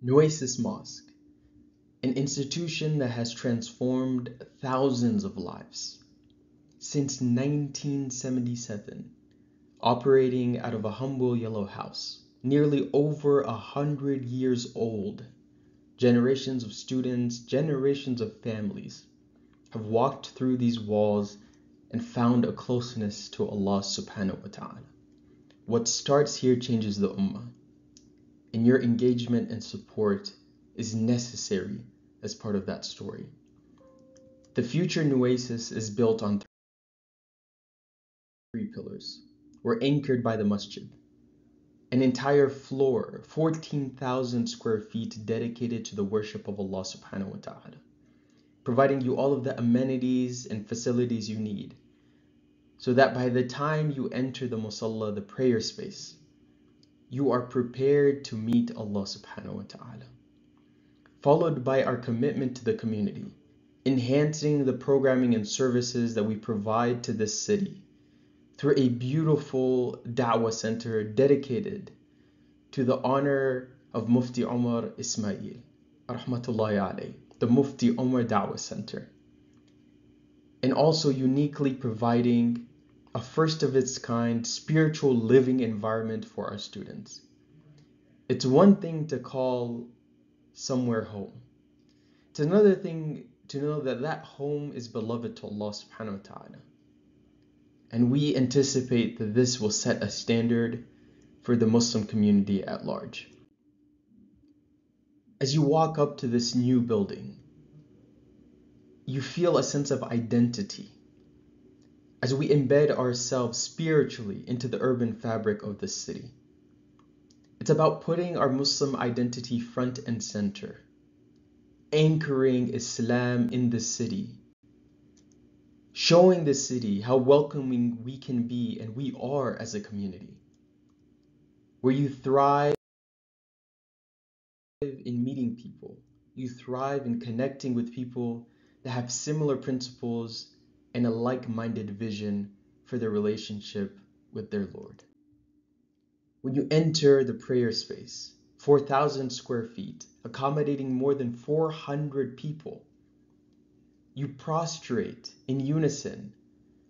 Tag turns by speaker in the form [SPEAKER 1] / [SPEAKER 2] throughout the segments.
[SPEAKER 1] Nueces Mosque, an institution that has transformed thousands of lives. Since 1977, operating out of a humble yellow house, nearly over 100 years old, generations of students, generations of families have walked through these walls and found a closeness to Allah subhanahu wa ta'ala. What starts here changes the ummah, and your engagement and support is necessary as part of that story. The future Nueces is built on three pillars. We're anchored by the masjid, an entire floor, 14,000 square feet dedicated to the worship of Allah subhanahu wa ta'ala, providing you all of the amenities and facilities you need, so that by the time you enter the musalla, the prayer space, you are prepared to meet Allah subhanahu wa ta'ala. Followed by our commitment to the community, enhancing the programming and services that we provide to this city through a beautiful da'wah center dedicated to the honor of Mufti Omar Ismail, rahmatullahi alayh, the Mufti Omar Da'wah Center, and also uniquely providing a first of its kind spiritual living environment for our students. It's one thing to call somewhere home. It's another thing to know that that home is beloved to Allah subhanahu wa ta'ala. And we anticipate that this will set a standard for the Muslim community at large. As you walk up to this new building, you feel a sense of identity as we embed ourselves spiritually into the urban fabric of the city. It's about putting our Muslim identity front and center, anchoring Islam in the city, showing the city how welcoming we can be and we are as a community, where you thrive in meeting people, you thrive in connecting with people that have similar principles and a like-minded vision for their relationship with their Lord. When you enter the prayer space, 4,000 square feet, accommodating more than 400 people, you prostrate in unison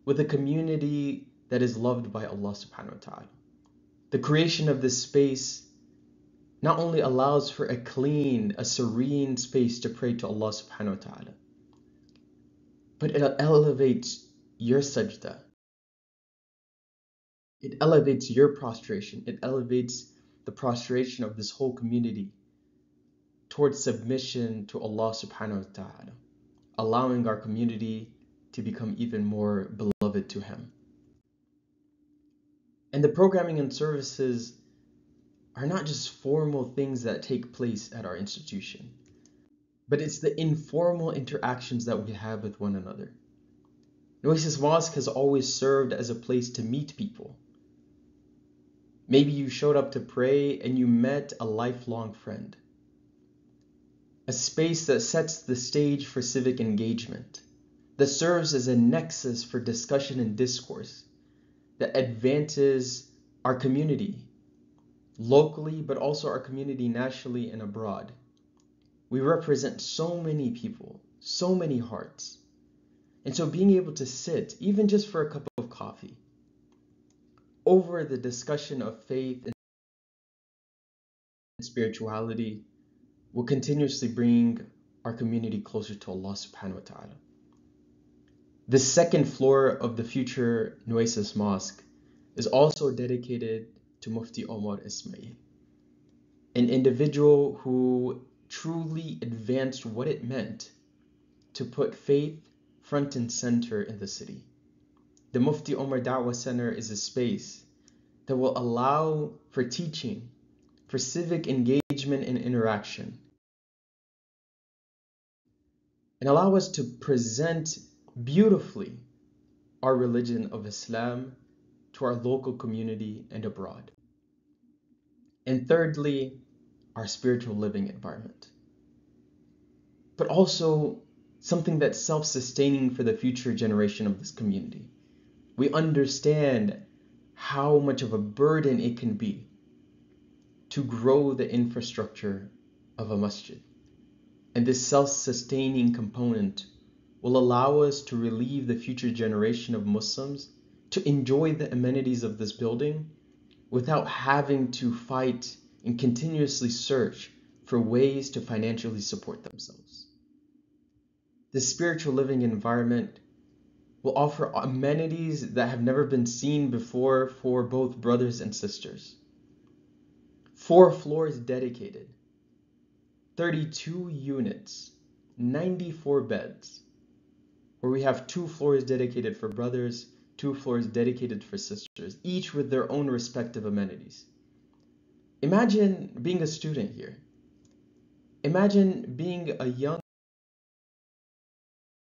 [SPEAKER 1] with a community that is loved by Allah subhanahu wa ta'ala. The creation of this space not only allows for a clean, a serene space to pray to Allah subhanahu wa ta'ala, but it elevates your sajda. It elevates your prostration. It elevates the prostration of this whole community towards submission to Allah subhanahu wa ta'ala, allowing our community to become even more beloved to Him. And the programming and services are not just formal things that take place at our institution, but it's the informal interactions that we have with one another. Nueces Mosque has always served as a place to meet people. Maybe you showed up to pray and you met a lifelong friend. A space that sets the stage for civic engagement, that serves as a nexus for discussion and discourse, that advances our community locally, but also our community nationally and abroad. We represent so many people, so many hearts. And so being able to sit, even just for a cup of coffee, over the discussion of faith and spirituality will continuously bring our community closer to Allah subhanahu wa ta'ala. The second floor of the future Nueces Mosque is also dedicated to Mufti Omar Ismail, an individual who truly advanced what it meant to put faith front and center in the city. The Mufti Omar Da'wah Center is a space that will allow for teaching, for civic engagement and interaction, and allow us to present beautifully our religion of Islam to our local community and abroad. And thirdly, our spiritual living environment, but also something that's self-sustaining for the future generation of this community. We understand how much of a burden it can be to grow the infrastructure of a masjid. And this self-sustaining component will allow us to relieve the future generation of Muslims to enjoy the amenities of this building without having to fight and continuously search for ways to financially support themselves. This spiritual living environment will offer amenities that have never been seen before for both brothers and sisters. 4 floors dedicated, 32 units, 94 beds, where we have 2 floors dedicated for brothers, 2 floors dedicated for sisters, each with their own respective amenities. Imagine being a student here. Imagine being a young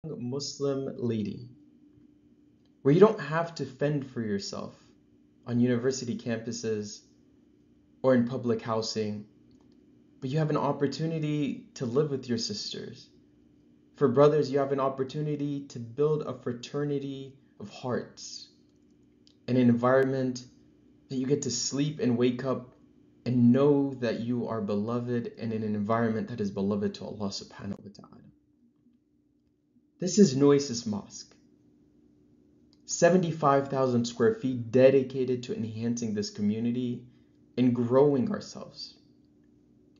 [SPEAKER 1] Muslim lady where you don't have to fend for yourself on university campuses or in public housing, but you have an opportunity to live with your sisters. For brothers, you have an opportunity to build a fraternity of hearts, an environment that you get to sleep and wake up and know that you are beloved and in an environment that is beloved to Allah subhanahu wa ta'ala. This is Nueces Mosque. 75,000 square feet dedicated to enhancing this community and growing ourselves.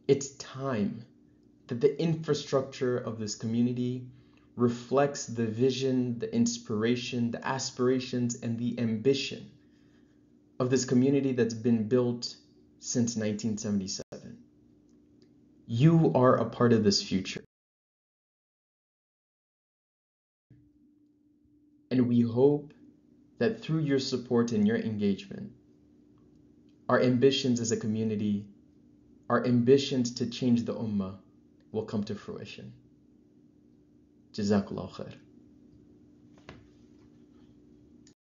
[SPEAKER 1] It's time that the infrastructure of this community reflects the vision, the inspiration, the aspirations, and the ambition of this community that's been built since 1977. You are a part of this future. And we hope that through your support and your engagement, our ambitions as a community, our ambitions to change the ummah will come to fruition. Jazakallah khair.